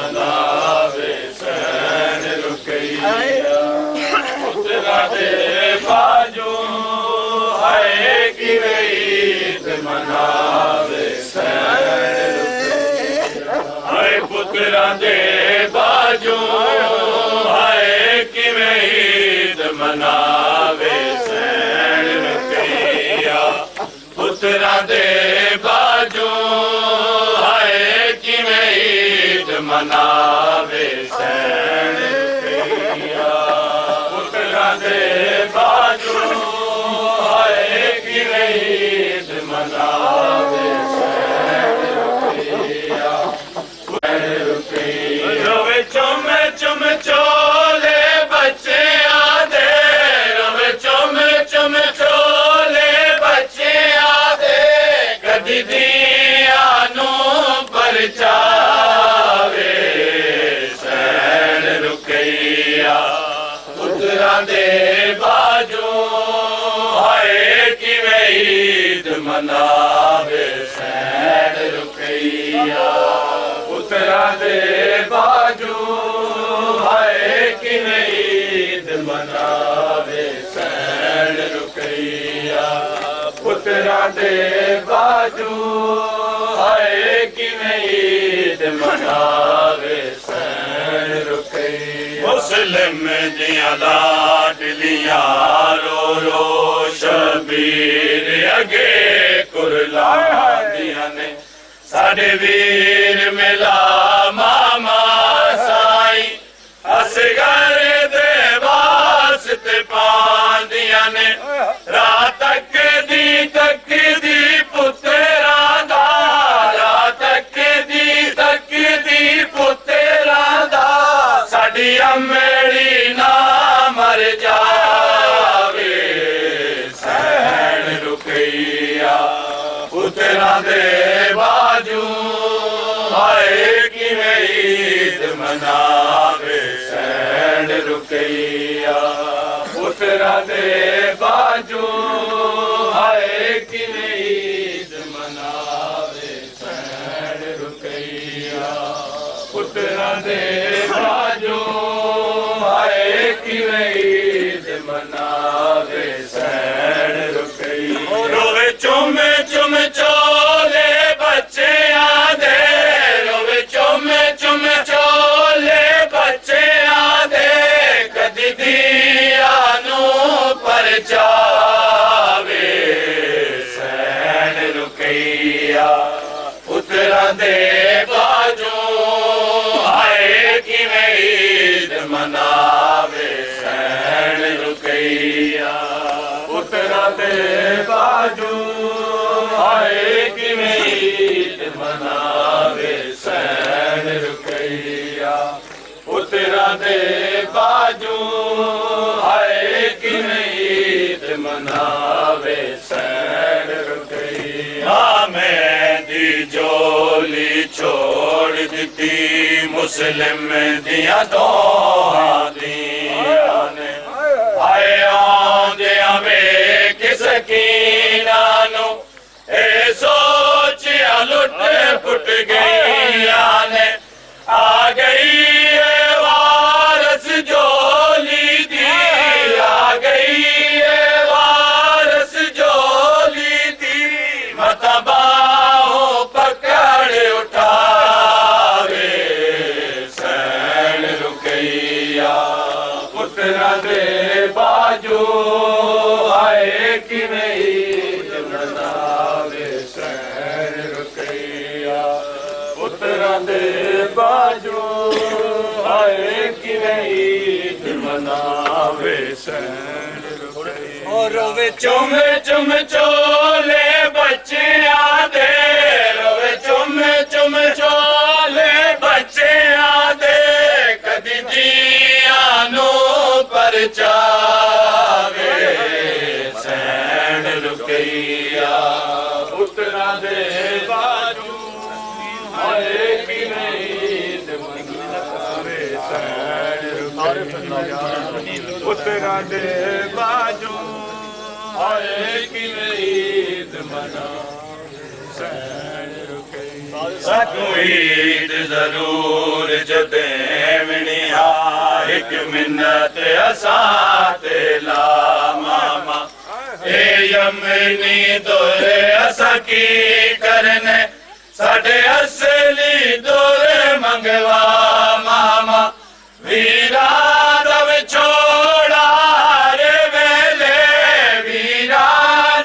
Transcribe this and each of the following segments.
मनावे सैन रुकैया पुत्रा दे बाजू हाय कि ईद मनावे सैन हाय पुत्रा दे बाजू हाय कि ईद मनावे सैन रुकैया पुत्रा दे बाजू हाय कि ईद मनावे सैन रुकैया पुत्रा दे बाजू हाय कि ईद मनावे सैन रुकैया रोवे चुम चुम चोले बच्चे आदे रोवे चुम चुम चोले बच्चे आदे कदी दिया नू परचावे सैन रुकैया पुत्रा दे बाजू हाय कि ईद मनावे सैन रुकैया पुत्रा दे बाजू हाय कि ईद मनावे सैन रुकैया पुत्रा दे बाजू हाय कि ईद मनावे सैन रुकैया मुस्लिम दियां लाडलियां रो रो शबीर अगे कुरलांदियां ने साडे वीर मिला मामा साई असगर दे वास्ते पांदियां ने रात तक दी पुत्रा दा रात तक दी पुत्रा दा साडी अमड़ी ना मर जावे सैन रुकैया पुत्रा दे बाजू हाय कि ईद मनावे सैन रुकैया पुत्रा दे बाजू हाय कि ईद मनावे सैन रुकैया पुत्रा दे बाजू हाय कि ईद मनावे सैन रुकैया रोवे चुम चुम चोले बच्चे आदे रोवे चुम चुम चोले बच्चे आदे कदी दिया नू परचावे सैन रुकैया पुत्रा दे बाजू हाय कि ईद मनावे सैन रुकैया पुत्रा दे बाजू हाय कि ईद मनावे सैन रुकैया पुत्रा दे बाजू हाय कि ईद मनावे सैन रुकैया मैं दी जोली छोड़ दी मुस्लिम दियां दोहां दियां ने आए आंदियां वेख सकीना नू ए सोचिया लुट पुट गईया ने आ गई है वारस जोली दी आ गई है वारस जोली दी मता बाहों पकड़ उठावे सैन रुकैया पुत्रा दे बाजू आए कि ईद मनावे सैन रुकैया पुत्रा दे बाजू आए कि ईद मनावे सैन रुकैया और रोवे चुम चुम चोले बच्चे आदे रोवे चुम चुम चोले बच्चे आदे कदी दिया नू परचावे सैन रुकैया पुत्रा दे बाजू हाय कि ईद मनावे सैन रुकैया पुत्रा दे बाजू हाय कि ईद मनावे सैन रुकैया सानू ईद जरूर जदेवनी आ एक मिन्नत असां ते ला मामा ए यमनी दोरे असां की करने साडे असली दोरे मंगवा मामा वीरा दव छोड़ा रे वेले वीरा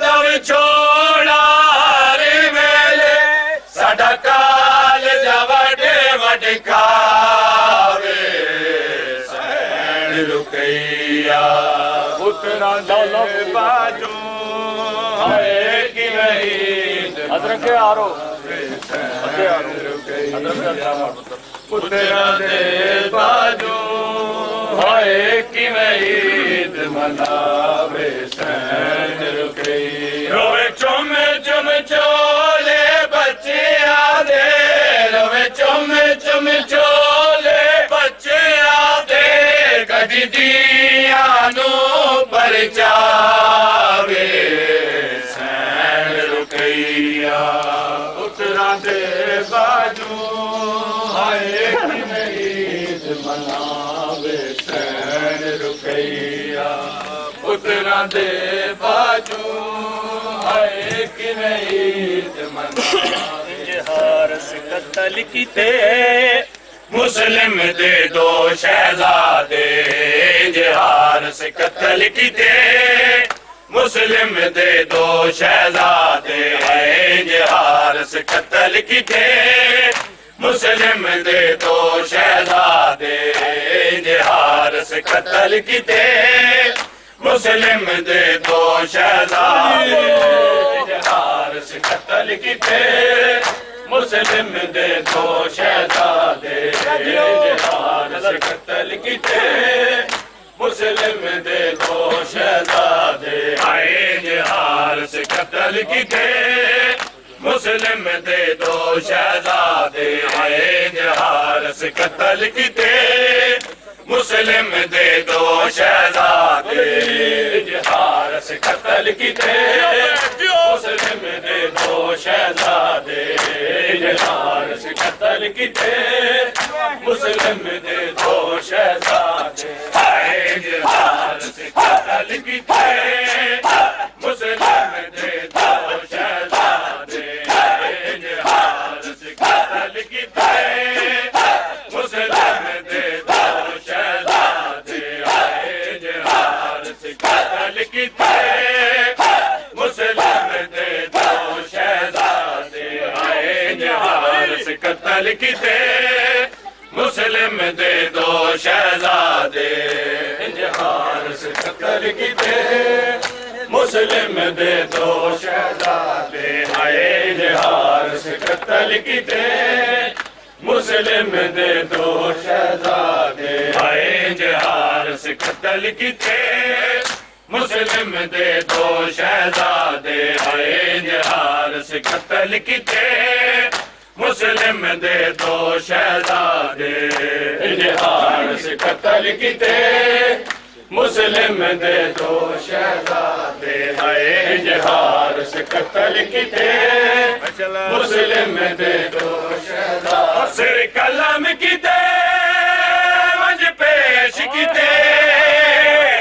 दव छोड़ा रे वेले साडा काल जवड़े वडकावे सैन रुकैया उतना दौलत बाजू है कि नहीं अदरक आरो पुत्रा दे बाजू हाय कि ईद मनावे सैन रुके रोवे चुम चुम चोले बच्चे आदे रोवे चुम चुम चोले बच्चे आदे कदी दिया नू परचावे सैन रुकैया पुत्रा दे बाजू हाय कि ईद मनावे सैन रुकैया पुत्रा दे बाजू हाय कि ईद मनावे जहार से कत्ल कीते मुस्लिम दे दो शहजादे जहार से कत्ल कीते मुस्लिम दे दो शहजादे हैं जहार से कत्ल कीते मुस्लिम दे दो शहजादे जहार से कत्ल कीते मुस्लिम दे दो शहजादे जहार से कत्ल कीते मुस्लिम दे दो शहजादे जहार से कत्ल कीते मुस्लिम दे दो शहजादे आए जहार से कत्ल कीते मुस्लिम दे दो शहजादे आए जहार से कत्ल कीते मुस्लिम दे दो शहजादे जहार से कत्ल कीते मुस्लिम दे दो शहजादे जहार से कत्ल कीते मुस्लिम दे दो शहजादे आए जहार से कत्ल कीते मुस्लिम दे दो शहजादे आए जहार से कत्ल कीते मुस्लिम दे दो शहजादे आए जहार से कत्ल कीते मुस्लिम दे दो शहजादे आए जहार से कत्ल कीते मुस्लिम दे दो शहजादे जहार से कत्ल कीते मुस्लिम दे दो शहजादे आए जहार से कत्ल कीते मुस्लिम दे दो शहजादे आए जहार से कत्ल कीते मुस्लिम दे दो शहजादे आए जहार से कत्ल कीते मुस्लिम दे दो शहजादे जहार से कत्ल कीते मुस्लिम दे दो शहजादे आए जहार से कत्ल कीते मुस्लिम दे दो शहजादे सिर कलम कीते वंज पेश कीते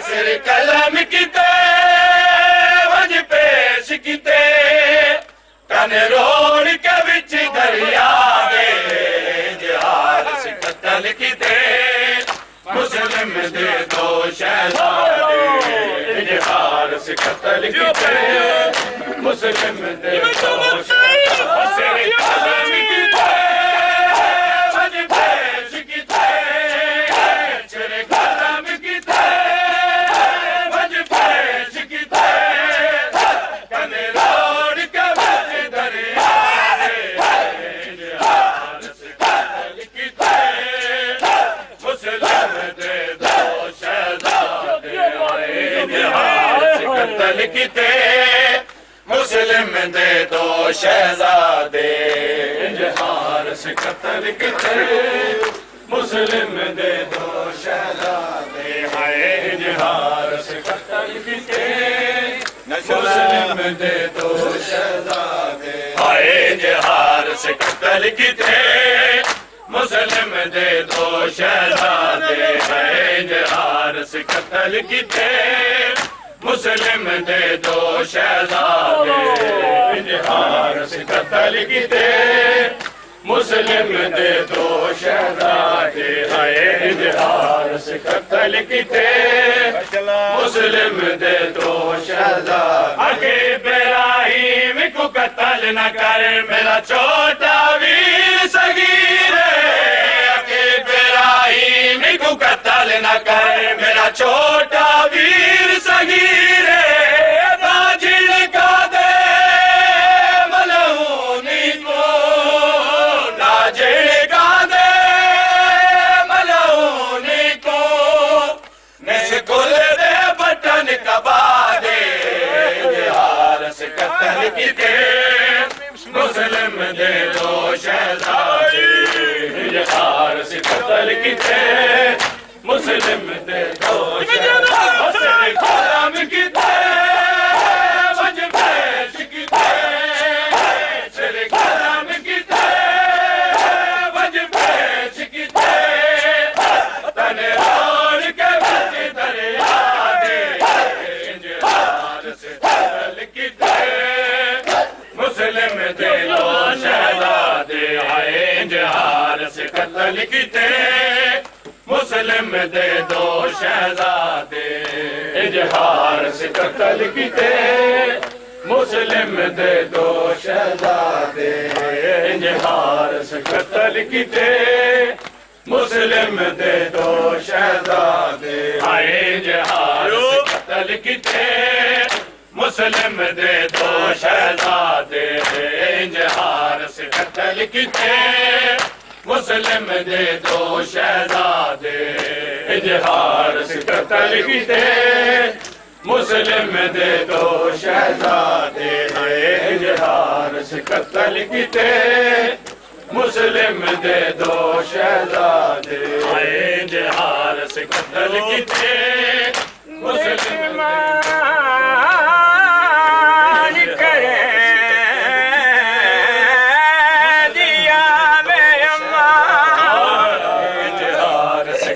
सिर कलम कीते वंज पेश कीते कन रोड़ के विच दरिया दे जहार से कत्ल कीते मुस्लिम दे दो शहजादे जहार से कत्ल कीते मुस्लिम दे दो शहजादे कलम कीते वंज पेश कीते सिर कलम कीते वंज पेश कीते कन रोड़ के विच दरिया दे जहार से कत्ल कीते मुस्लिम दे दो शहजादे आए जहार से कत्ल कीते मुस्लिम दे दो शहजादे जहार से कत्ल कीते मुस्लिम दे दो शहजादे आए जहार से कत्ल कीते मुस्लिम दे दो शहजादे आए जहार से कत्ल किते मुस्लिम दे दो शहजादे हारिस कत्ल किते मुस्लिम दे दो शहजादे हारिस कत्ल किते मुस्लिम दे दो शहजादे हारिस कत्ल किते मुस्लिम दे दो शहजादे आगे इब्राहिम को कत्ल न कर मेरा छोटा वीर सगीर आगे इब्राहिम को कत्ल न कर मेरा छोटा वीर सगीर ना झिड़का दे मलऊनी को ना झिड़का दे मलऊनी को निस्कुल दे बटन कबा दे हारिस कत्ल किते मुस्लिम दे दो शहजादे हारिस कत्ल किते मुस्लिम दे दो शहजादे कलम किते वज पेश किते सिर कलम किते वज पेश किते तन रोड़ के बच दरिया दे हारिस कत्ल किते मुस्लिम दे दो शहजादे हारिस कत्ल किते मुस्लिम दे दो शहजादे हारिस कत्ल किते मुस्लिम दे दो शहजादे हारिस कत्ल किते मुस्लिम दे दो शहजादे हारिस कत्ल किते मुस्लिम दे दो शहजादे हारिस कत्ल किते मुस्लिम दे दो शहजादे हारिस कत्ल किते मुस्लिम दे दो शहजादे हारिस कत्ल किते मुस्लिम दे दो शहजादे हारिस कत्ल किते मुस्लिम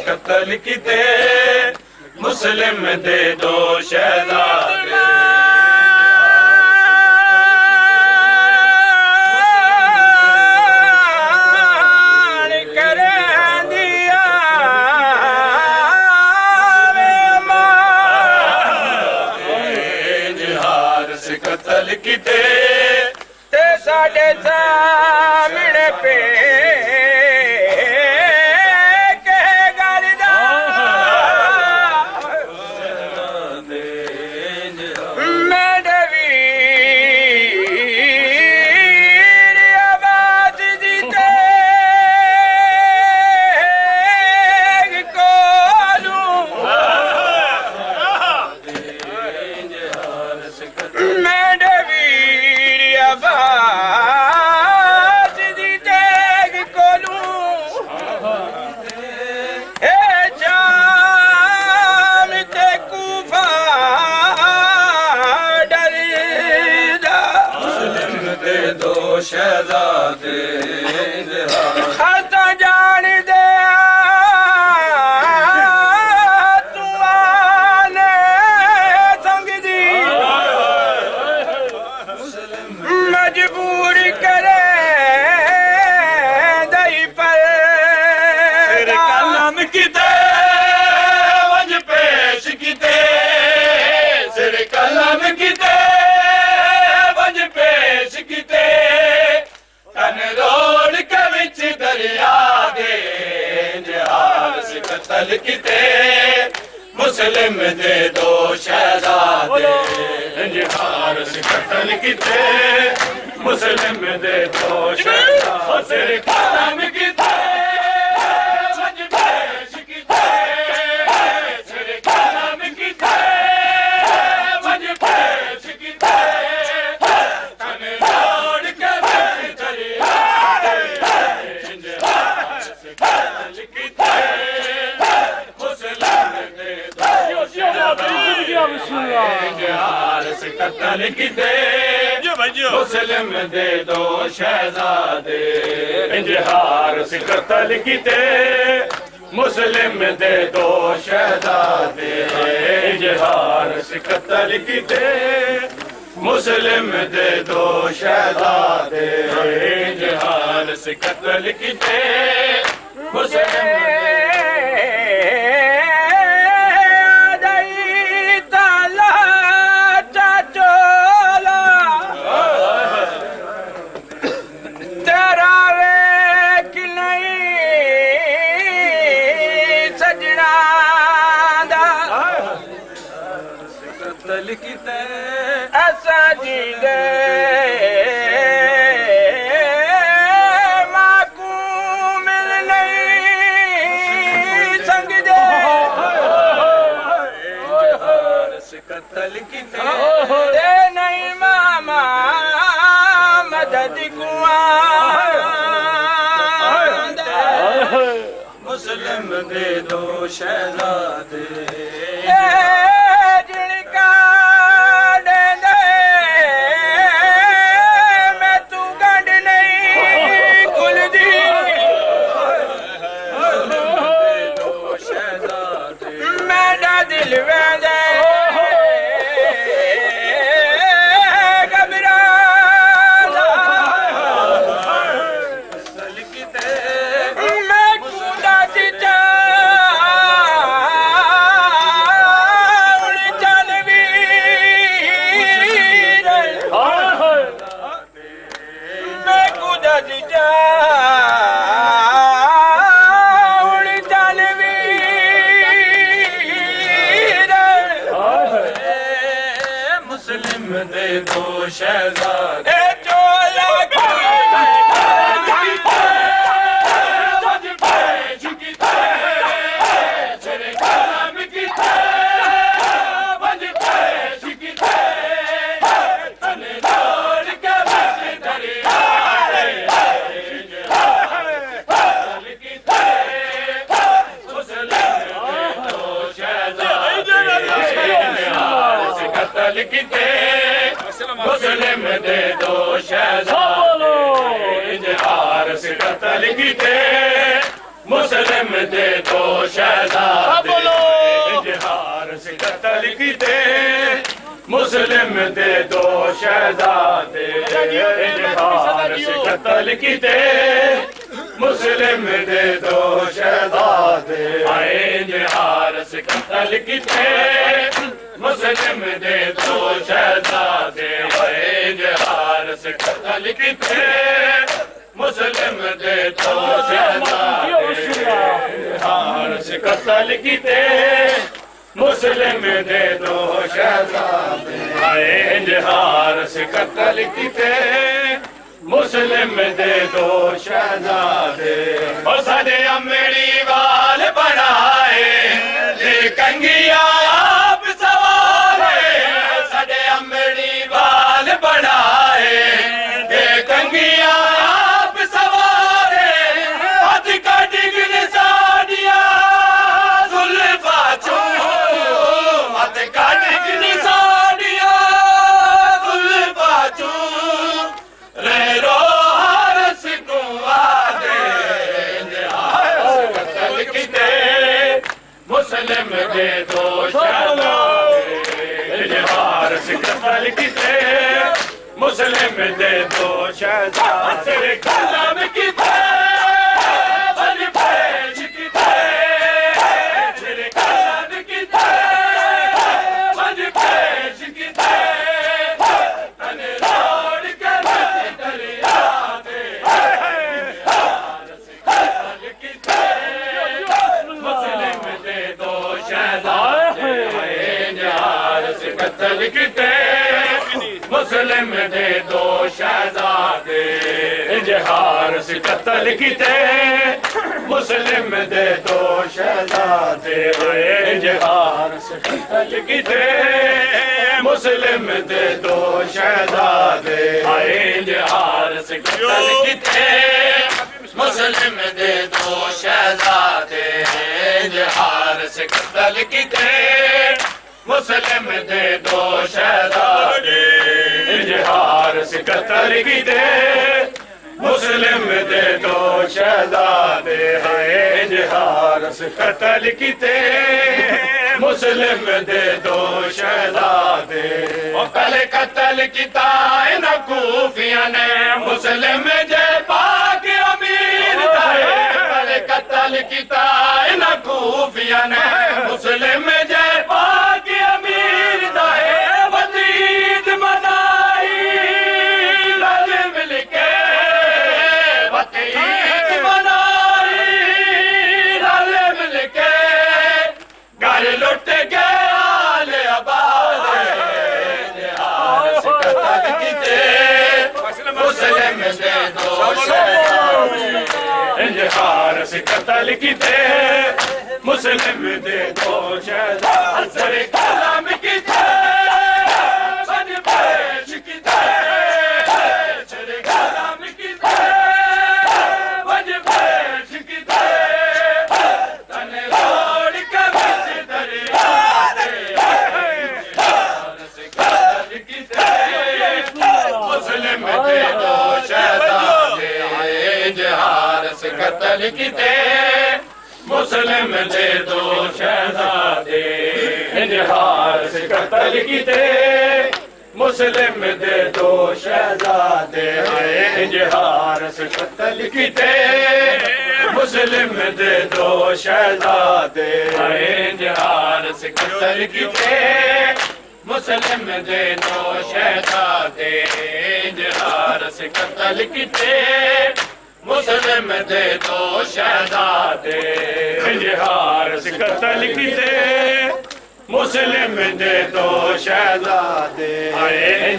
कत्ल किते मुस्लिम दे दो शहजादे हारिस कत्ल किते ते साडे सामने पे शहजादे हाथा जान दे तू आने संग दी मजबूर करे दई पर कलम किते वज पेश किते सिर कलम किते वज पेश किते तन रोड़ के विच दरिया दे हारिस कत्ल किते मुस्लिम दे दो शहजादे हारिस कत्ल किते मुस्लिम दे दो शहजादे कलम किते वज पेश किते सिर कलम किते वज पेश किते तन रोड़ के विच दरिया हारिस कत्ल किते मुस्लिम दे दो शहजादे इंजहार से कत्ल कीते मुस्लिम दे दो शहजादे इंजहार से कत्ल कीते मुस्लिम दे दो शहजादे इंजहार से कत्ल कीते मुस्लिम ऐसा जी दे मां को मिल नहीं संग दे कत्ल की दे नहीं मामा मदद कुआ मुस्लिम दे दो शहजादे दे दो शहजादे चोला मुस्लिम दे दो शहजादे इंजहार से कत्ल कीते मुस्लिम दे दो शहजादे इंजहार से कत्ल कीते मुस्लिम दे दो शहजादे इंजहार से कत्ल कीते मुस्लिम दे दो शहजादे इंजहार से कत्ल कीते मुस्लिम दे दो शहजादे इंजहार से कत्ल कीते मुस्लिम दे दो शहजादे इंजहार से कत्ल कीते मुस्लिम दे दो शहजादे इंजहार से कत्ल कीते मुस्लिम दे दो शहजादे और साडे अमड़ी वाल बनाए कंगिया बनाए कंगिया आप सवारे हथ का डिगन साड़िया जुल्फा चू हथ का डिगन साड़िया जुल्फा चू रे रो हरस को आदे कत्ल कीते मुस्लिम दे दो इंजहार से कत्ल कीते मुस्लिम दे दो शहजादे कलम कीते बन भेज कीते तेरे कलम कीते बन भेज कीते तन रोड के दरिया दे कत्ल कीते मुस्लिम दे दो शहजादे इंजहार से कत्ल कीते मुस्लिम दे दो शहजादे इंजहार से कत्ल कीते मुस्लिम दे दो शहजादे इंजहार से कत्ल कीते मुस्लिम दे दो शहजादे इंजहार से कत्ल कीते मुस्लिम दे दो शहजादे इंजहार से कत्ल कीते मुस्लिम दे दो शहजादे इजहार से कत्ल कीते मुस्लिम दे दो शहजादे हाय इजहार से कत्ल कीते मुस्लिम दे दो शहजादे पहले कत्ल किता इन कूफिया ने मुस्लिम जे पाक अमीर दाए पहले कत्ल किता इन कूफिया ने मुस्लिम जे पाक अमीर दाए वजीद मनाई रल मिल के वजीद मनाई रल मिल के घर लुट गया ले आबाद जिहाद से कत्ल कीते मुस्लिम दे दो शहजादे जिहाद से कत्ल कीते मुस्लिम दे दो शहजादे कलम कीते बन पेश कीते सरे कलम कीते बन पेश कीते तने रोड के बीच दरिया से कत्ल कीते मुस्लिम दे दो शहजादे जिहाद से कत्ल कीते मुस्लिम दे दो शहजादे जिहाद से कत्ल कीते मुस्लिम दे दो शहजादे जिहाद से कत्ल कीते मुस्लिम दे दो शहजादे जिहाद से कत्ल कीते मुस्लिम दे दो शहजादे जिहाद से कत्ल कीते मुस्लिम दे दो शहजादे जिहाद से कत्ल कीते मुस्लिम दे दो शहजादे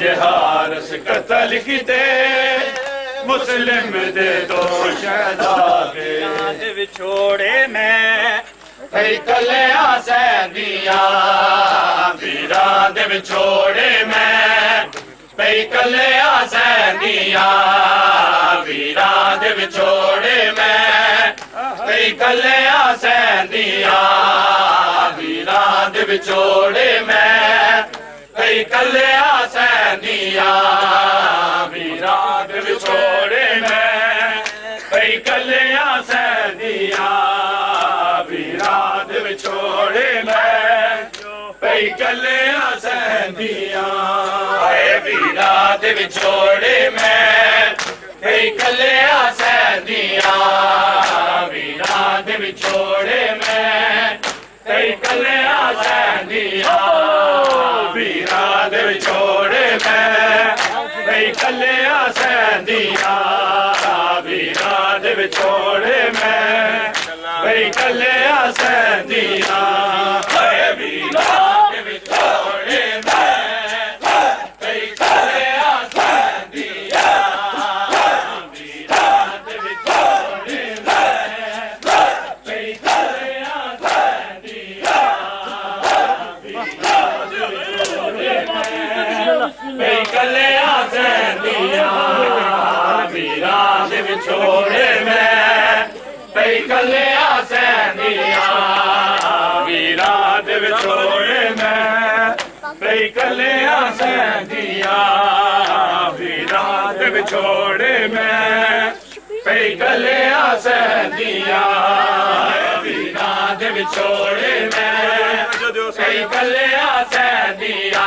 जिहाद से कत्ल कीते मुस्लिम दे दो शहजादे विछोड़े में कलिया सैदिया वीरा दे विछोड़े में कलिया सैदिया वीरा दे विछोड़े में कलिया सैदिया वीरा दे विछोड़े में कलिया सैदिया वीरा दे विछोड़े में कलिया सैदिया वीरा दे विछोड़े में कलिया सैदिया वीरा दे विछोड़े में कलिया सैदिया वीरा दे विछोड़े में कलिया सैदिया वीरा दे विछोड़े में कलिया सैदिया वीरा दे विछोड़े में कलिया सैदिया वीरा दे विछोड़े कलिया सैदिया वीरा दे विछोड़े में कलिया सैदिया वीरा दे विछोड़े में कलिया सैदिया वीरा दे विछोड़े में कलिया सैदिया वीरा दे विछोड़े में कलिया सैदिया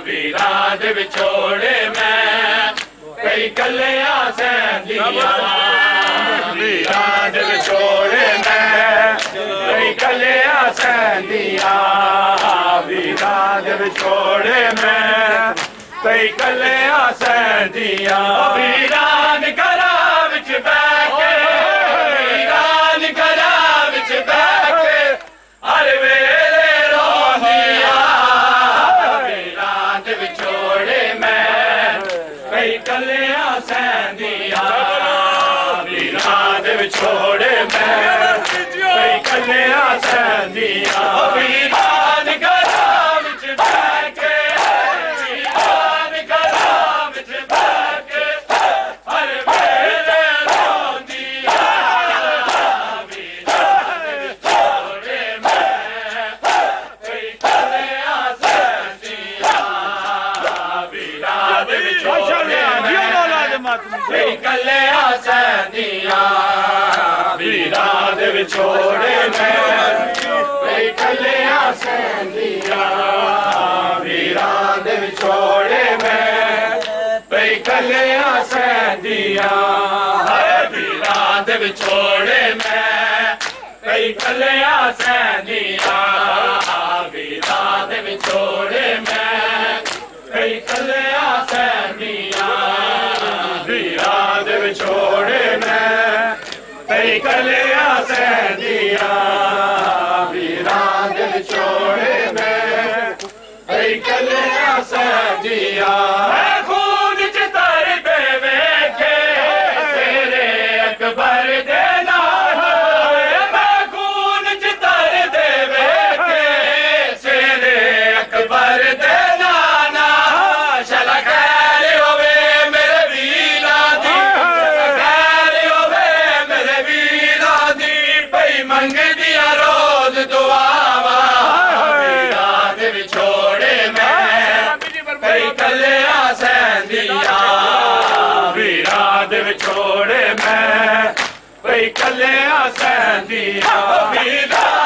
वीरा दे विछोड़े में कलिया सैदिया वीरा दे विछोड़े में कलिया सैदिया वीरा दे विछोड़े में कलिया सैदिया वीरान घरा विच बैठे वीरान घरा विच बैठे हर वेले रोंदिया वीरान दे विछोड़े में कलिया सैदिया वीरान दे विछोड़े में कलिया सैदिया वीरान घरा विच बैठे वीरान घरा विच बैठे हर वेले रोंदिया वीरान दे विछोड़े में ਕੱਲਿਆਂ ਸਹਿੰਦੀਆਂ ਹਾਏ ਵੀਰਾਂ ਦੇ ਵਿਛੋੜੇ ਮੈਂ ਕਈ ਕੱਲਿਆਂ ਸਹਿੰਦੀਆਂ ਵੀਰਾਂ ਦੇ ਵਿਛੋੜੇ ਮੈਂ ਕਈ ਕੱਲਿਆਂ ਸਹਿੰਦੀਆਂ ਵੀਰਾਂ ਦੇ ਵਿਛੋੜੇ ਮੈਂ ਕਈ ਕੱਲਿਆਂ ਸਹਿੰਦੀਆਂ ਵੀਰਾਂ ਦੇ ਵਿਛੋੜੇ ਮੈਂ ਕਈ ਕੱਲਿਆਂ ਸਹਿੰਦੀਆਂ ਮੈਂ ਖੂਨ ਚ ਤਰਦੇ ਵੇਖੇ ਤੇਰੇ ਅਕਬਰ ਦੇ ਨਾਲ ਮੈਂ ਖੂਨ ਚ ਤਰਦੇ ਵੇਖੇ ਤੇਰੇ ਅਕਬਰ ਦੇ ਨਾਲ ਸ਼ਲਾ ਖੈਰ ਹੋਵੇ ਮੇਰੇ ਵੀਰਾਂ ਦੀ ਸ਼ਲਾ ਖੈਰ ਹੋਵੇ ਮੇਰੇ ਵੀਰਾਂ ਦੀ ਪਈ ਮੰਗਦੀਆਂ ਰੋਜ਼ ਦੁਆਵਾਂ ਵੀਰਾਂ ਦੇ ਵਿਛੋੜੇ ਮੈਂ ਕਈ ਕੱਲਿਆਂ ਸਹਿੰਦੀਆਂ ਵੀਰਾਂ ਦੇ ਵਿਛੋੜੇ ਮੈਂ ਕਈ ਕੱਲਿਆਂ ਸਹਿੰਦੀਆਂ ਵੀਰਾਂ